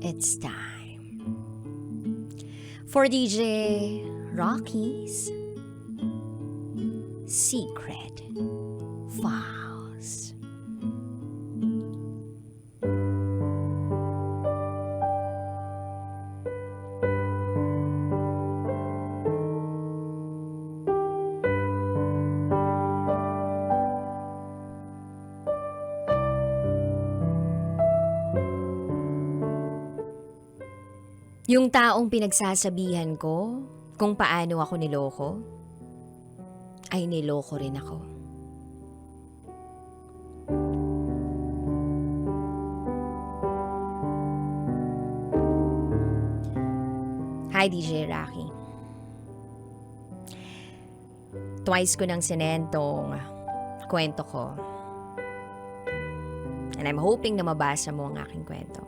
It's time for DJ Rocky's Secret Files. Yung taong pinagsasabihan ko kung paano ako niloko, ay niloko rin ako. Hi DJ Rocky. Twice ko nang sinentong kwento ko. And I'm hoping na mabasa mo ang aking kwento.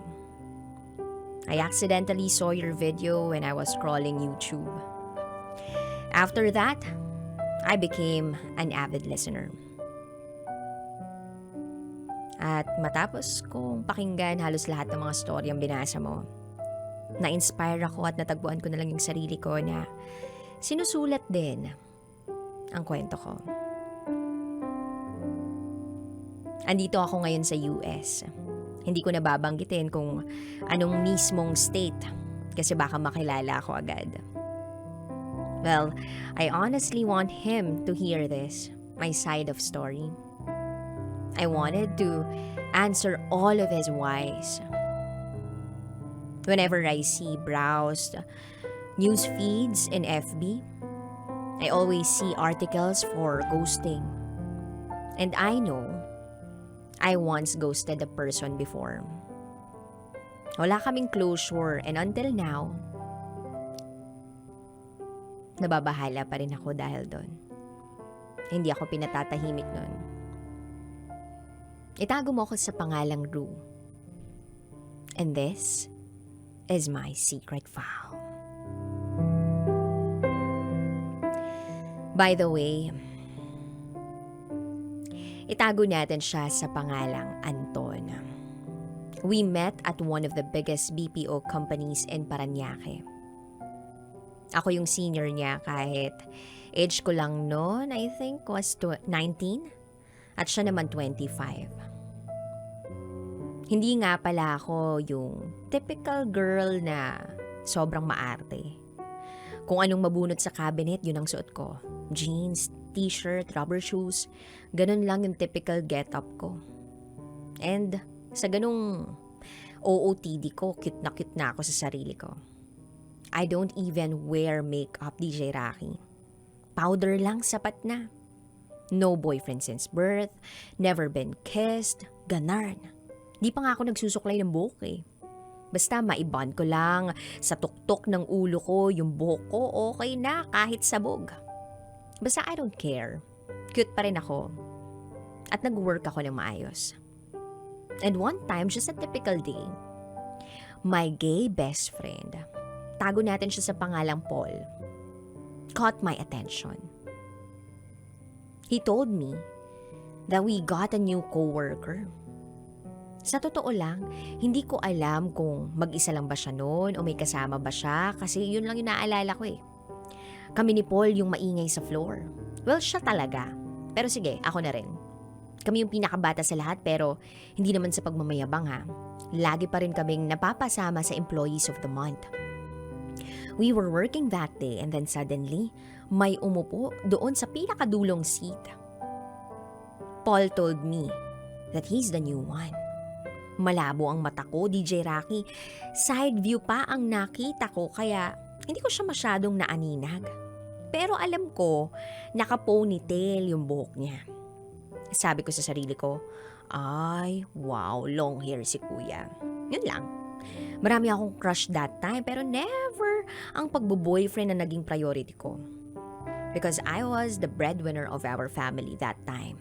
I accidentally saw your video when I was scrolling YouTube. After that, I became an avid listener. At matapos kong pakinggan halos lahat ng mga story ang binasa mo, na-inspire ako at natagpuan ko na lang yung sarili ko na sinusulat din ang kwento ko. Andito ako ngayon sa US. Hindi ko nababanggitin kung anong mismong state kasi baka makilala ako agad. Well, I honestly want him to hear this, my side of story. I wanted to answer all of his whys. Whenever I see browsed news feeds in FB, I always see articles for ghosting. And I know I once ghosted a person before. Wala kaming closure and until now, nababahala pa rin ako dahil doon. Hindi ako pinatatahimik noon. Itago mo ako sa pangalang Rue. And this is my secret file. By the way, itago natin siya sa pangalang Anton. We met at one of the biggest BPO companies in Parañaque. Ako yung senior niya kahit age ko lang noon, I think was 19 at siya naman 25. Hindi nga pala ako yung typical girl na sobrang maarte. Kung anong mabunot sa cabinet, yun ang suot ko. Jeans, t-shirt, rubber shoes, ganun lang yung typical get-up ko. And sa ganung OOTD ko, cute na ako sa sarili ko. I don't even wear makeup, DJ Rocky. Powder lang, sapat na. No boyfriend since birth, never been kissed, ganarn. Di pa nga ako nagsusuklay ng buhok eh. Basta maiband ko lang sa tuktok ng ulo ko yung buhok ko, okay na kahit sabog. Basta I don't care. Cute pa rin ako. At nag-work ako ng maayos. And one time, just a typical day, my gay best friend, tago natin siya sa pangalang Paul, caught my attention. He told me that we got a new coworker. Sa totoo lang, hindi ko alam kung mag-isa lang ba siya noon o may kasama ba siya kasi yun lang yung naalala ko eh. Kami ni Paul yung maingay sa floor. Well, siya talaga. Pero sige, ako na rin. Kami yung pinakabata sa lahat pero hindi naman sa pagmamayabang ha. Lagi pa rin kaming napapasama sa Employees of the Month. We were working that day and then suddenly, may umupo doon sa pinakadulong seat. Paul told me that he's the new one. Malabo ang mata ko, DJ Rocky. Side view pa ang nakita ko kaya hindi ko siya masyadong naaninag. Pero alam ko, naka-ponytail yung buhok niya. Sabi ko sa sarili ko, ay, wow, long hair si kuya. Yun lang. Marami akong crush that time pero never ang pagbo-boyfriend na naging priority ko. Because I was the breadwinner of our family that time.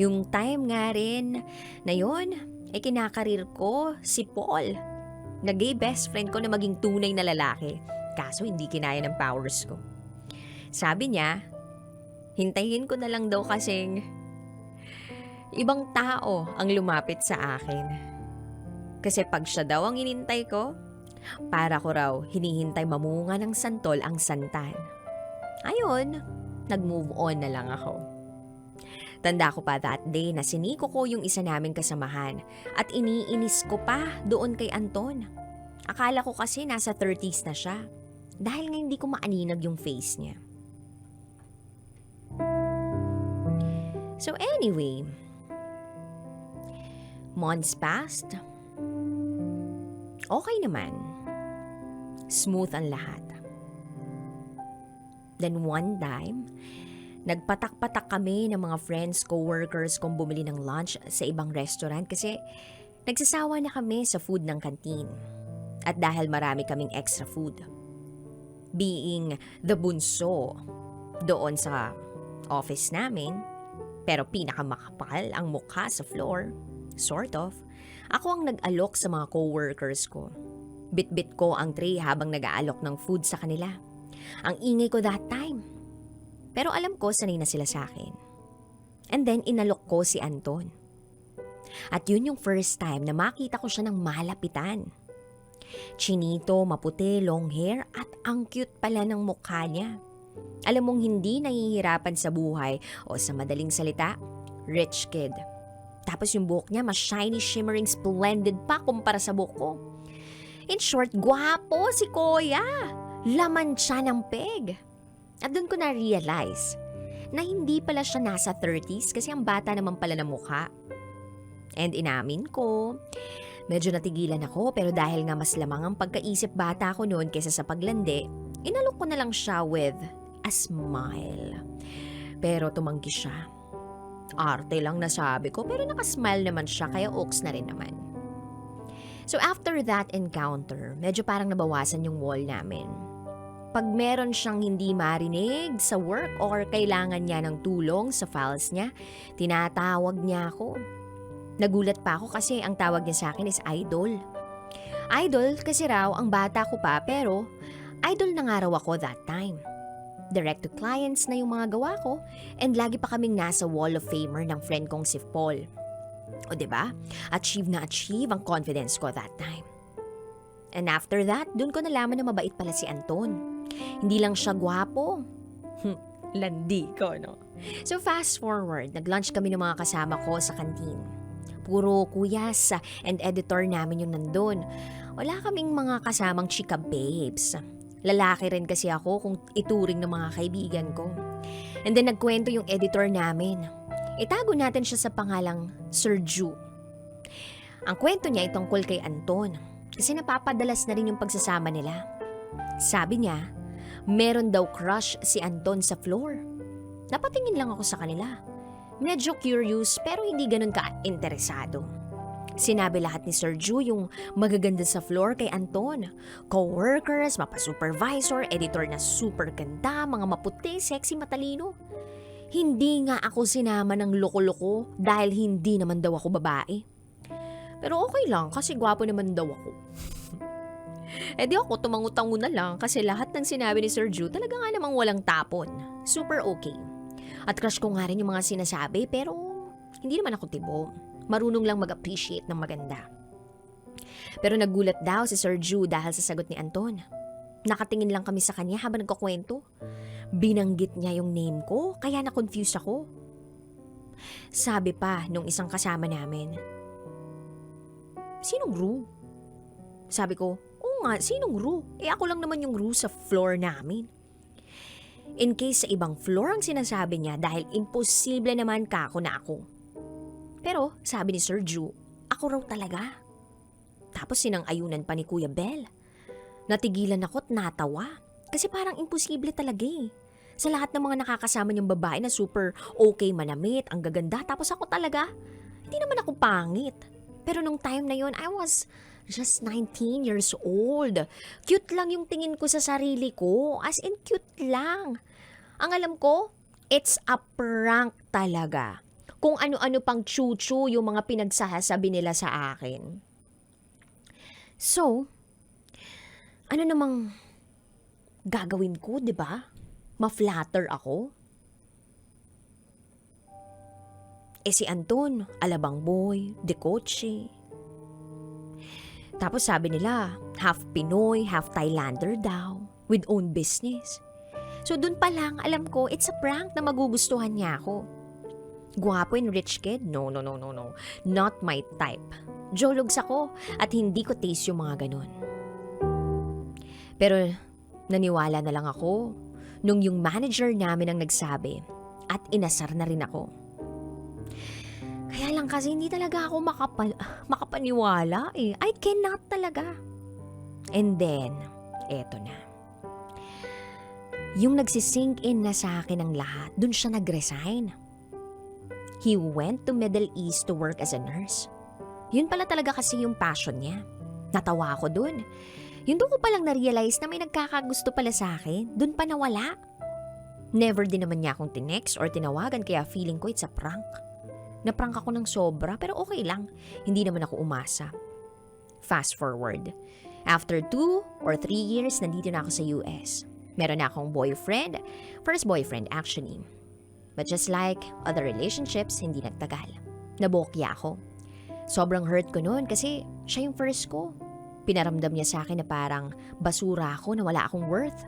Yung time nga rin na yun, ay kinakarir ko si Paul, na gay best friend ko na maging tunay na lalaki. Kaso hindi kinaya ng powers ko. Sabi niya, hintayin ko na lang daw kasing ibang tao ang lumapit sa akin. Kasi pag siya daw ang inintay ko, para ko raw hinihintay mamunga ng santol ang santan. Ayun, nag-move on na lang ako. Tanda ko pa that day na siniko ko yung isa naming kasamahan at iniinis ko pa doon kay Anton. Akala ko kasi nasa 30s na siya dahil nga hindi ko maaninag yung face niya. So anyway, months passed. Okay naman. Smooth ang lahat. Then one time, nagpatak-patak kami ng mga friends, co-workers kung bumili ng lunch sa ibang restaurant kasi nagsasawa na kami sa food ng canteen. At dahil marami kaming extra food. Being the bunso doon sa office namin, pero pinakamakapal ang mukha sa floor, sort of, ako ang nag-alok sa mga co-workers ko. Bit-bit ko ang tray habang nag-aalok ng food sa kanila. Ang ingay ko that time. Pero alam ko sanay na sila sa akin. And then inalok ko si Anton. At yun yung first time na makita ko siya ng malapitan. Chinito, maputi, long hair at ang cute pala ng mukha niya. Alam mong hindi nahihirapan sa buhay o sa madaling salita, rich kid. Tapos yung buhok niya mas shiny, shimmering, splendid pa kumpara sa buhok ko. In short, gwapo si Kuya. Laman siya ng peg. At doon ko na-realize na hindi pala siya nasa 30s kasi ang bata naman pala ng mukha. And inamin ko, medyo natigilan ako pero dahil nga mas lamang ang pagkaisip bata ko noon kaysa sa paglandi, inalok ko na lang siya with a smile. Pero tumanggi siya. Arte lang nasabi ko pero nakasmile naman siya kaya ooks na rin naman. So after that encounter, medyo parang nabawasan yung wall namin. Pag meron siyang hindi marinig sa work or kailangan niya ng tulong sa files niya, tinatawag niya ako. Nagulat pa ako kasi ang tawag niya sa akin is Idol. Idol kasi raw ang bata ko pa pero idol na nga raw ako that time. Direct to clients na yung mga gawa ko and lagi pa kaming nasa wall of famer ng friend kong si Paul. O diba? Achieve na achieve ang confidence ko that time. And after that, dun ko nalaman na mabait pala si Anton. Hindi lang siya gwapo. Landi ko, no? So fast forward, nag-lunch kami ng mga kasama ko sa kantin. Puro kuyas and editor namin yung nandun. Wala kaming mga kasamang chika babes. Lalaki rin kasi ako kung ituring ng mga kaibigan ko. And then nagkwento yung editor namin. Itago natin siya sa pangalang Sir Ju. Ang kwento niya ay tungkol kay Anton kasi napapadalas na rin yung pagsasama nila. Sabi niya, meron daw crush si Anton sa floor. Napatingin lang ako sa kanila. Medyo curious pero hindi ganun ka-interesado. Sinabi lahat ni Sir Ju yung magaganda sa floor kay Anton. Co-workers, mapa-supervisor, editor na super ganda, mga maputi, sexy, matalino. Hindi nga ako sinama ng loko-loko dahil hindi naman daw ako babae. Pero okay lang kasi gwapo naman daw ako. Di ako tumangutango na lang kasi lahat ng sinabi ni Sir Ju talaga nga namang walang tapon. Super okay. At crush ko nga rin yung mga sinasabi pero hindi naman ako tibo. Marunong lang mag-appreciate ng maganda. Pero nagulat daw si Sir Ju dahil sa sagot ni Anton. Nakatingin lang kami sa kanya habang nagkukwento. Binanggit niya yung name ko kaya na-confuse ako. Sabi pa nung isang kasama namin, "Sinong Ru?" Sabi ko, "Oo nga, sinong Ru? Ako lang naman yung Ru sa floor namin." In case sa ibang floor ang sinasabi niya dahil imposible naman kako na ako. Pero sabi ni Sir Ju, ako raw talaga. Tapos sinang-ayunan pa ni Kuya Bel. Natigilan ako at natawa kasi parang imposible talaga eh. Sa lahat ng mga nakakasama niyang babae na super okay manamit, ang gaganda, tapos ako talaga, hindi naman ako pangit. Pero nung time na yon, I was just 19 years old. Cute lang yung tingin ko sa sarili ko, as in cute lang. Ang alam ko, it's a prank talaga. Kung ano-ano pang chuchu yung mga pinagsasabi nila sa akin. So, ano namang gagawin ko, di ba? Ma-flatter ako? Si Anton, alabang boy, de kotse. Tapos sabi nila, half Pinoy, half Thailander daw, with own business. So dun pa lang, alam ko, it's a prank na magugustuhan niya ako. Guwapo and rich kid? No. Not my type. Jologs ako at hindi ko taste yung mga ganun. Pero naniwala na lang ako nung yung manager namin ang nagsabi at inasar na rin ako. Kaya lang kasi hindi talaga ako makapaniwala eh. I cannot talaga. And then, eto na. Yung nagsisink in na sa akin ang lahat, dun siya nag-resign. He went to Middle East to work as a nurse. Yun pala talaga kasi yung passion niya. Natawa ako dun. Yun doon ko palang na-realize na may nagkakagusto pala sa akin. Dun pa nawala. Never din naman niya akong tinext or tinawagan kaya feeling ko it's a prank. Naprank ako ng sobra pero okay lang. Hindi naman ako umasa. Fast forward. After 2 or 3 years, nandito na ako sa US. Meron na akong boyfriend. First boyfriend actually. But just like other relationships, hindi nagtagal. Nabokya ako. Sobrang hurt ko noon kasi siya yung first ko. Pinaramdam niya sa akin na parang basura ako na wala akong worth.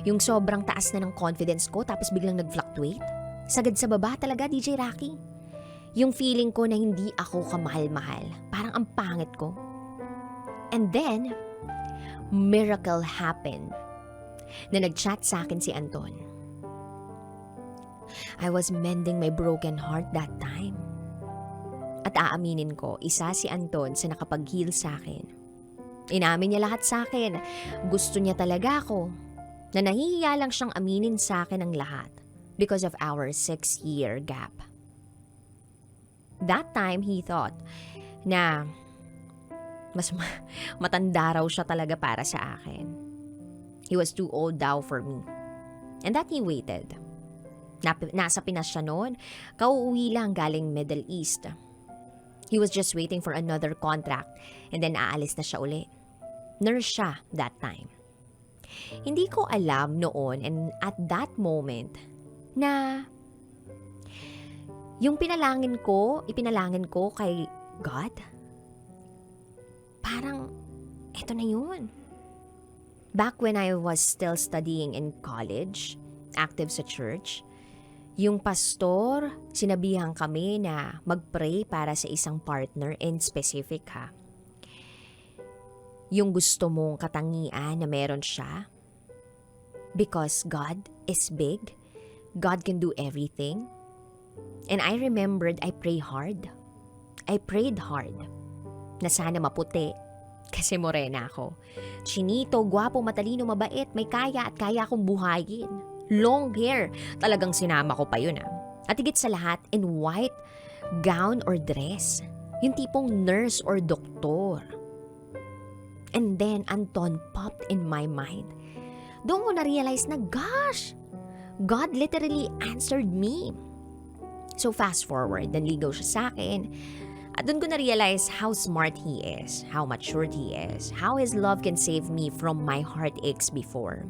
Yung sobrang taas na ng confidence ko tapos biglang nag-fluctuate. Sagad sa baba talaga, DJ Rocky. Yung feeling ko na hindi ako kamahal-mahal. Parang ang pangit ko. And then, miracle happened. Na nag-chat sa akin si Anton. I was mending my broken heart that time. At aaminin ko, isa si Anton sa nakapag-heal sa akin. Inamin niya lahat sa akin. Gusto niya talaga ako. Na nahihiya lang siyang aminin sa akin ang lahat because of our 6-year gap. That time, he thought na mas matanda raw siya talaga para sa akin. He was too old daw for me. And that he waited. Nasa Pinas siya noon. Kauuwi lang galing Middle East. He was just waiting for another contract and then aalis na siya uli. Nurse siya that time. Hindi ko alam noon and at that moment na yung ipinalangin ko kay God, parang eto na yun. Back when I was still studying in college, active sa church, yung pastor, sinabihan kami na mag-pray para sa isang partner in specific ha. Yung gusto mong katangian na meron siya. Because God is big. God can do everything. And I remembered I prayed hard. Na sana maputi. Kasi morena ako. Chinito, gwapo, matalino, mabait, may kaya at kaya akong buhayin. Long hair. Talagang sinama ko pa yun ah. At higit sa lahat, in white gown or dress. Yung tipong nurse or doktor. And then, Anton popped in my mind. Doon ko na-realize na, gosh, God literally answered me. So fast forward, nanligaw siya sa akin. At doon ko na-realize how smart he is, how matured he is, how his love can save me from my heartaches before.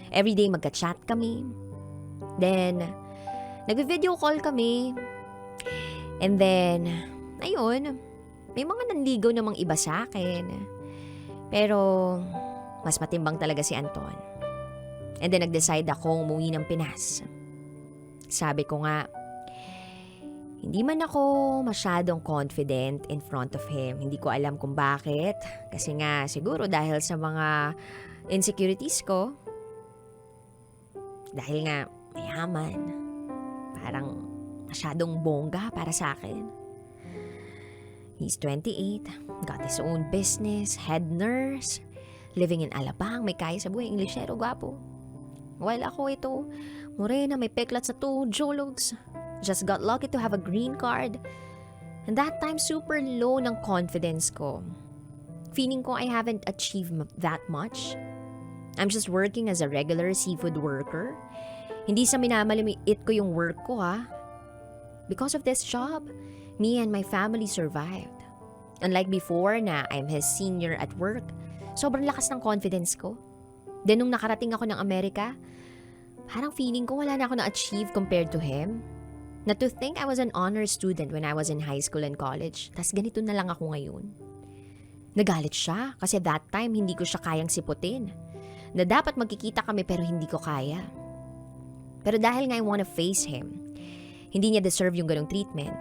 Everyday magka-chat kami. Then, nag-video call kami. And then, ayun, may mga nanligaw namang iba sa akin. Pero, mas matimbang talaga si Anton. And then, nag-decide akong umuwi ng Pinas. Sabi ko nga, hindi man ako masyadong confident in front of him. Hindi ko alam kung bakit. Kasi nga, siguro dahil sa mga insecurities ko. Dahil nga, mayaman. Parang masyadong bongga para sa akin. He's 28, got his own business, head nurse, living in Alabang, may kaya sa buhay, Englishero, gwapo. While ako ito, morena, may peklat sa tuhod, jologs. Just got lucky to have a green card. And that time, super low ng confidence ko. Feeling ko I haven't achieved that much. I'm just working as a regular seafood worker. Hindi sa minamaliit ko yung work ko ha. Because of this job, me and my family survived. Unlike before na I'm his senior at work, sobrang lakas ng confidence ko. Then nung nakarating ako ng Amerika, parang feeling ko wala na ako na-achieve compared to him. Na to think I was an honor student when I was in high school and college, tas ganito na lang ako ngayon. Nagalit siya kasi that time hindi ko siya kayang siputin. Na dapat magkikita kami pero hindi ko kaya. Pero dahil nga I wanna face him, hindi niya deserve yung ganong treatment,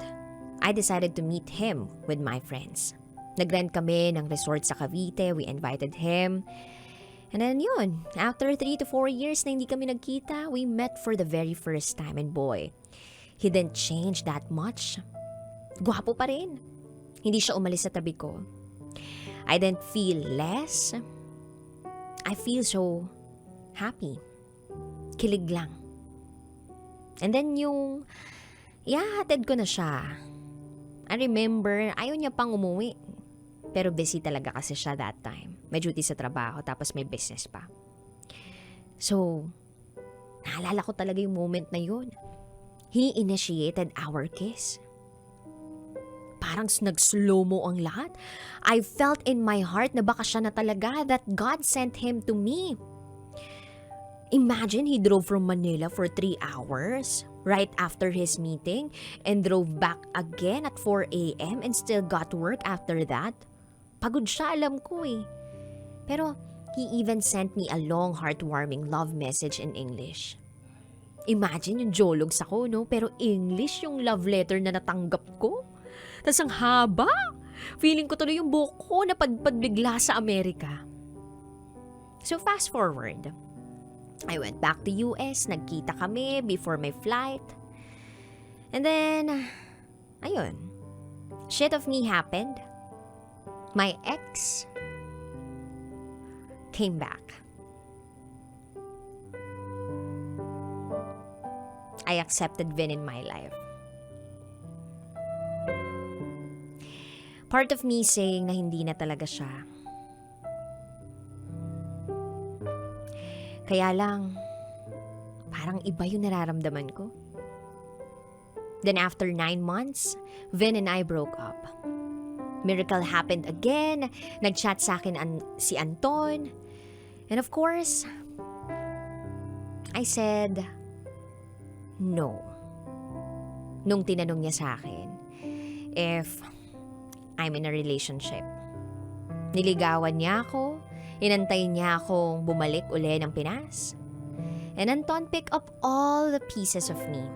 I decided to meet him with my friends. Nag-rent kami ng resort sa Cavite, we invited him. And then yun, after 3 to 4 years na hindi kami nagkita, we met for the very first time and boy, he didn't change that much. Gwapo pa rin. Hindi siya umalis sa tabi ko. I didn't feel less. I feel so happy. Kilig lang. And then yung ihahatid ko na siya. I remember, ayaw niya pang umuwi. Pero busy talaga kasi siya that time. May duty sa trabaho tapos may business pa. So, naalala ko talaga yung moment na yun. He initiated our kiss. Parang nag-slow-mo ang lahat. I felt in my heart na baka siya na talaga, that God sent him to me. Imagine he drove from Manila for 3 hours right after his meeting and drove back again at 4 a.m. and still got work after that. Pagod siya, alam ko eh. Pero he even sent me a long, heartwarming love message in English. Imagine yung jologs ako, no? Pero English yung love letter na natanggap ko. Tas ang haba. Feeling ko tuloy yung buhok ko napadpad bigla sa Amerika. So fast forward. I went back to US, nagkita kami before my flight. And then, ayun. Shit of me happened. My ex came back. I accepted Vin in my life. Part of me saying na hindi na talaga siya. Kaya lang, parang iba yung nararamdaman ko. Then after 9 months, Vin and I broke up. Miracle happened again. Nag-chat sa akin si Anton. And of course, I said, no. Nung tinanong niya sa akin, if I'm in a relationship. Niligawan niya ako, inantay niya akong bumalik uli ng Pinas. And Anton picked up all the pieces of me.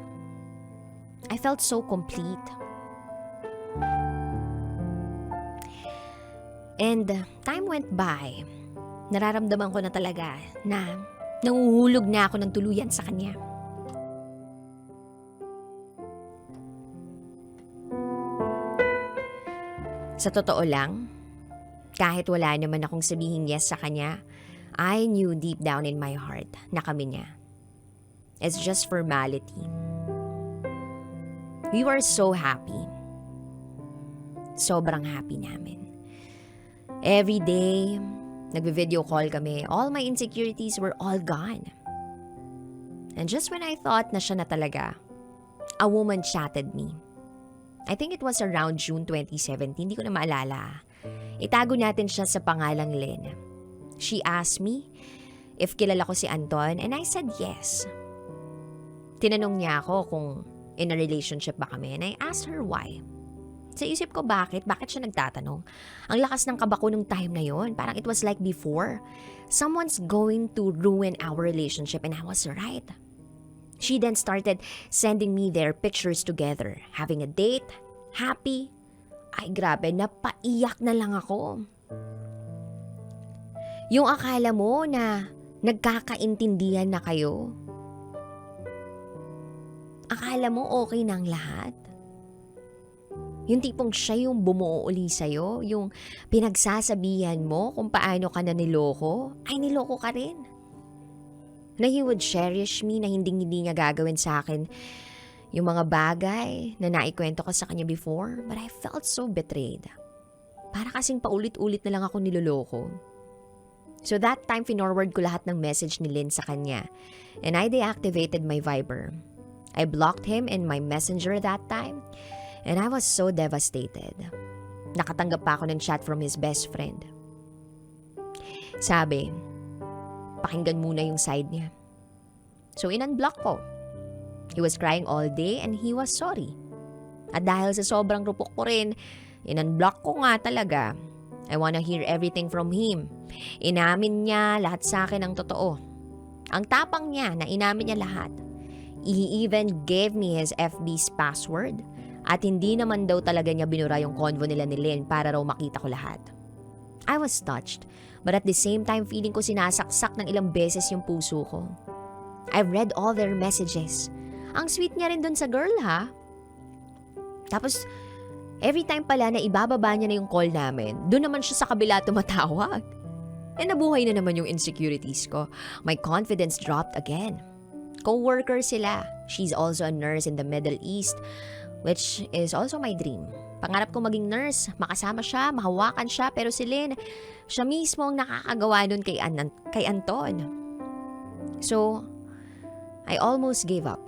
I felt so complete. And time went by. Nararamdaman ko na talaga na nanguhulog na ako ng tuluyan sa kanya. Sa totoo lang, kahit wala naman akong sabihin yes sa kanya, I knew deep down in my heart na kami niya. It's just formality. We were so happy. Sobrang happy namin. Every day, nagbe-video call kami. All my insecurities were all gone. And just when I thought na siya na talaga, a woman chatted me. I think it was around June 2017, hindi ko na maalala. Itago natin siya sa pangalang Lynn. She asked me if kilala ko si Anton and I said yes. Tinanong niya ako kung in a relationship ba kami and I asked her why. Sa isip ko bakit siya nagtatanong? Ang lakas ng kaba ko nung time na yon. Parang it was like before. Someone's going to ruin our relationship and I was right. She then started sending me their pictures together, having a date, happy. Ay grabe, napaiyak na lang ako. Yung akala mo na nagkakaintindihan na kayo. Akala mo okay na ang lahat. Yung tipong siya yung bumuo uli sa'yo, yung pinagsasabihan mo kung paano ka na niloko, ay niloko ka rin. Na he would cherish me, na hindi niya gagawin sa akin yung mga bagay na naikwento ko sa kanya before, but I felt so betrayed. Para kasing paulit-ulit na lang ako niloloko. So that time, finorward ko lahat ng message ni Lynn sa kanya, and I deactivated my Viber. I blocked him in my messenger that time, and I was so devastated. Nakatanggap pa ako ng chat from his best friend. Sabi, pakinggan muna yung side niya. So in-unblock ko. He was crying all day and he was sorry. At dahil sa sobrang rupok ko rin, in-unblock ko nga talaga. I wanna hear everything from him. Inamin niya lahat sa akin ang totoo. Ang tapang niya na inamin niya lahat. He even gave me his FB's password. At hindi naman daw talaga niya binura yung convo nila ni Lynn para raw makita ko lahat. I was touched, but at the same time feeling ko sinasaksak ng ilang beses yung puso ko. I've read all their messages. Ang sweet niya rin dun sa girl ha. Tapos, every time pala na ibababa niya na yung call namin, dun naman siya sa kabila tumatawag. Nabuhay na naman yung insecurities ko. My confidence dropped again. Co-worker sila. She's also a nurse in the Middle East, which is also my dream. Pangarap ko maging nurse, makasama siya, mahawakan siya, pero si Lynn, siya mismo ang nakakagawa nun kay Anton. So, I almost gave up.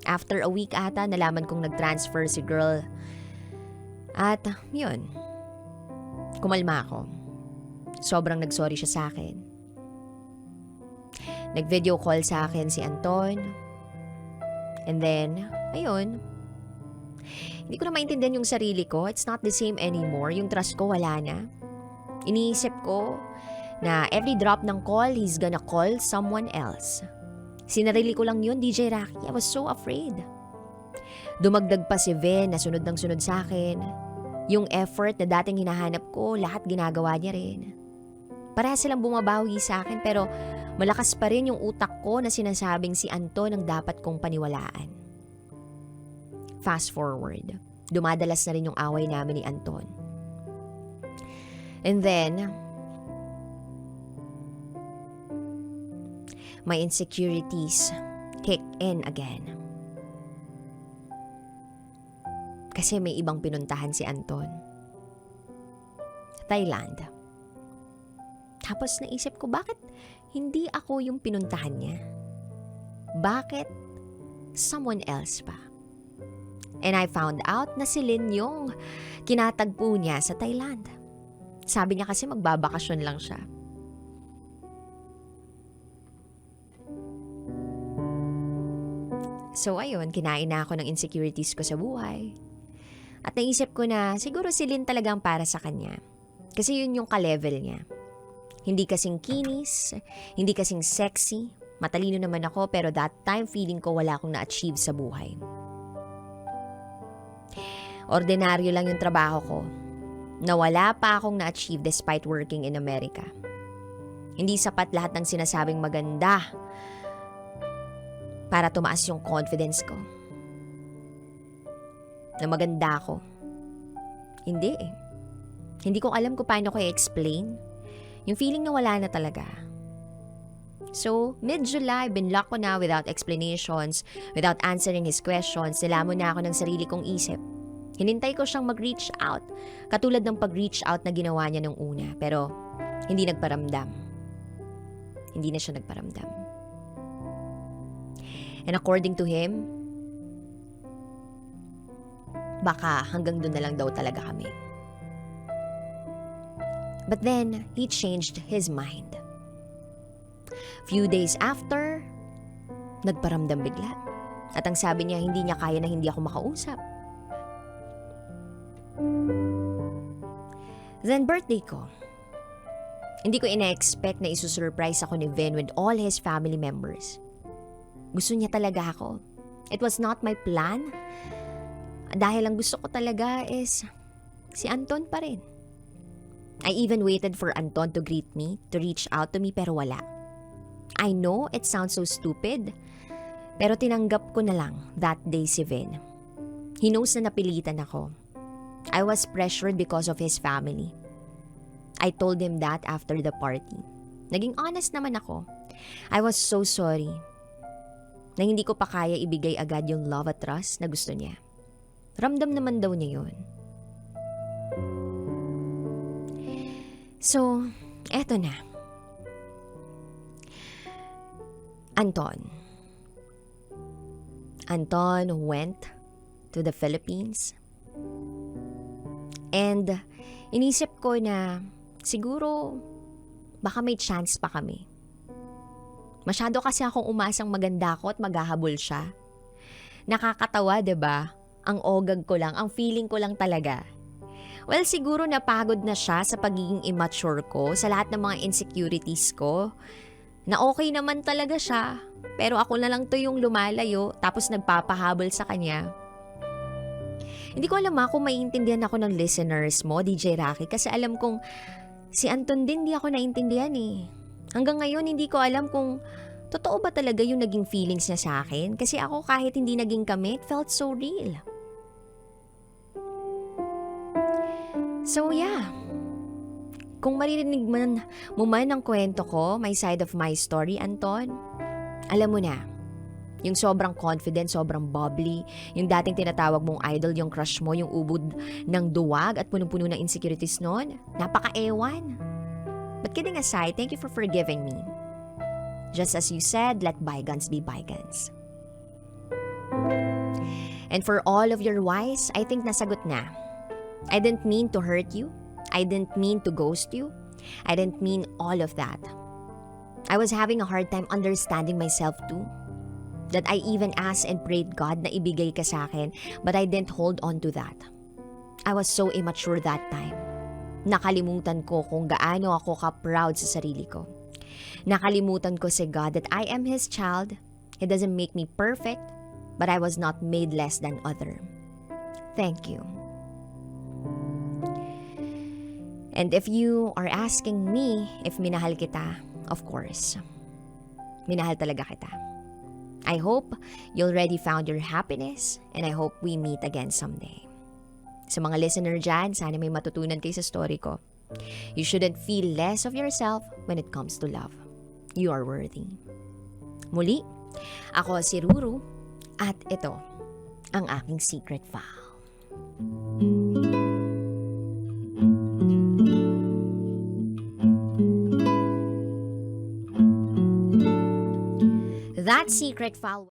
After a week ata, nalaman kong nag-transfer si girl. At, yun, kumalma ako. Sobrang nagsorry siya sa akin. Nag-video call sa akin si Anton. And then, ayun, hindi ko na maintindihan yung sarili ko. It's not the same anymore. Yung trust ko, wala na. Iniisip ko na every drop ng call, he's gonna call someone else. Sinarili ko lang yun, DJ Rocky. I was so afraid. Dumagdag pa si Vin na sunod ng sunod sa akin. Yung effort na dating hinahanap ko, lahat ginagawa niya rin. Pareha silang bumabawi sa akin pero malakas pa rin yung utak ko na sinasabing si Anton ang dapat kong paniwalaan. Fast forward, dumadalas na rin yung away namin ni Anton. And then, my insecurities kick in again. Kasi may ibang pinuntahan si Anton. Thailand. Tapos naisip ko, bakit hindi ako yung pinuntahan niya? Bakit someone else pa? And I found out na si Lynn yung kinatagpo niya sa Thailand. Sabi niya kasi magbabakasyon lang siya. So ayun, kinain na ako ng insecurities ko sa buhay. At naisip ko na siguro si Lynn talagang para sa kanya. Kasi yun yung ka-level niya. Hindi kasing kinis, hindi kasing sexy. Matalino naman ako pero that time feeling ko wala akong na-achieve sa buhay. Ordinaryo lang yung trabaho ko. Na wala pa akong na-achieve despite working in America. Hindi sapat lahat ng sinasabing maganda para tumaas yung confidence ko. Na maganda ako. Hindi eh. Hindi ko alam kung paano ko i-explain. Yung feeling na wala na talaga. So, mid-July, binlock ko na without explanations, without answering his questions, nilamon na ako ng sarili kong isip. Hinintay ko siyang mag-reach out, katulad ng pag-reach out na ginawa niya nung una, pero hindi nagparamdam. Hindi na siya nagparamdam. And according to him, baka hanggang doon na lang daw talaga kami. But then, he changed his mind. Few days after, nagparamdam bigla. At ang sabi niya, hindi niya kaya na hindi ako makausap. Then birthday ko. Hindi ko ina-expect na isusurprise ako ni Vin with all his family members. Gusto niya talaga ako. It was not my plan. Dahil ang gusto ko talaga is si Anton pa rin. I even waited for Anton to greet me, to reach out to me, pero wala. I know it sounds so stupid, pero tinanggap ko na lang that day si Vin. He knows na napilitan ako. I was pressured because of his family. I told him that after the party. Naging honest naman ako. I was so sorry na hindi ko pa kaya ibigay agad yung love at trust na gusto niya. Ramdam naman daw niya yun. So, eto na. Anton went to the Philippines. And inisip ko na siguro baka may chance pa kami. Masyado kasi akong umasang maganda ako at maghahabol siya. Nakakatawa, 'di ba? Ang ogag ko lang, ang feeling ko lang talaga. Well, siguro napagod na siya sa pagiging immature ko, sa lahat ng mga insecurities ko. Na okay naman talaga siya, pero ako na lang to yung lumalayo tapos nagpapahabol sa kanya. Hindi ko alam kung maiintindihan ako ng listeners mo, DJ Rocky, kasi alam kong si Anton din di ako naintindihan eh. Hanggang ngayon hindi ko alam kung totoo ba talaga yung naging feelings niya sa akin, kasi ako kahit hindi naging kami, it felt so real. So yeah, kung maririnig mo man ang kwento ko, my side of my story, Anton, alam mo na, yung sobrang confident, sobrang bubbly, yung dating tinatawag mong idol, yung crush mo, yung ubod ng duwag at punong-puno ng insecurities noon, napaka-ewan. But kidding aside, thank you for forgiving me. Just as you said, let bygones be bygones. And for all of your whys, I think nasagot na. I didn't mean to hurt you. I didn't mean to ghost you. I didn't mean all of that. I was having a hard time understanding myself too. That I even asked and prayed God na ibigay ka sa akin, but I didn't hold on to that. I was so immature that time. Nakalimutan ko kung gaano ako ka-proud sa sarili ko. Nakalimutan ko si God that I am His child. He doesn't make me perfect, but I was not made less than other. Thank you. And if you are asking me if minahal kita, of course, minahal talaga kita. I hope you already found your happiness and I hope we meet again someday. Sa mga listener dyan, sana may matutunan kayo sa story ko. You shouldn't feel less of yourself when it comes to love. You are worthy. Muli, ako si Ruru at ito ang aking secret file. That secret file